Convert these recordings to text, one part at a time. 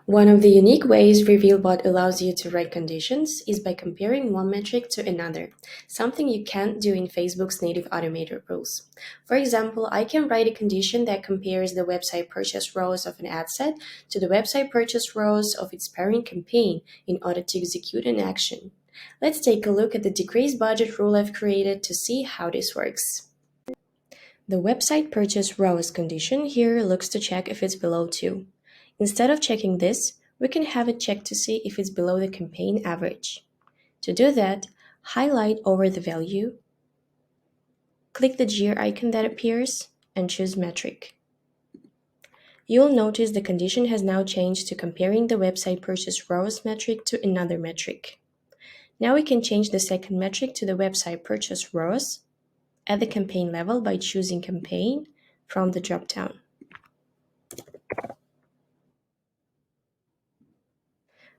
One of the unique ways RevealBot allows you to rank conditions is by comparing one metric to another, something you can't do in Facebook's native automated rules. For example, I can write a condition that compares the website purchase rows of an ad set to the website purchase rows of its parent campaign in order to execute an action. Let's take a look at the decrease budget rule I've created to see how this works. The website purchase rows condition here looks to check if it's below 2. Instead of checking this, we can have it check to see if it's below the campaign average. To do that, highlight over the value, click the gear icon that appears, and choose metric. You'll notice the condition has now changed to comparing the website purchase rows metric to another metric. Now we can change the second metric to the website purchase rows at the campaign level by choosing campaign from the drop-down.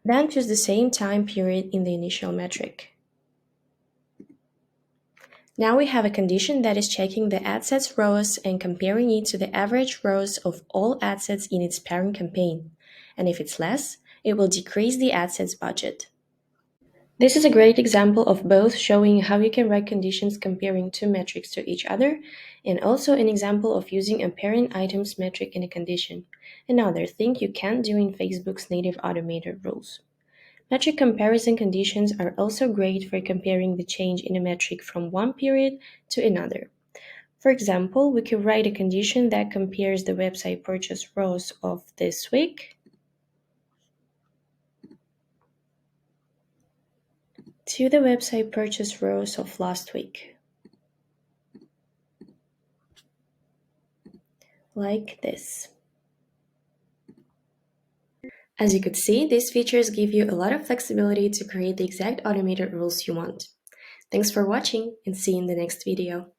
Then choose the same time period in the initial metric. Now we have a condition that is checking the ad sets rows and comparing it to the average rows of all ad sets in its parent campaign. And if it's less, it will decrease the ad sets budget. This is a great example of both showing how you can write conditions comparing two metrics to each other, and also an example of using a parent items metric in a condition, another thing you can't do in Facebook's native automated rules. Metric comparison conditions are also great for comparing the change in a metric from one period to another. For example, we could write a condition that compares the website purchase rows of this week to the website purchase rows of last week, like this. As you could see, these features give you a lot of flexibility to create the exact automated rules you want. Thanks for watching, and see you in the next video.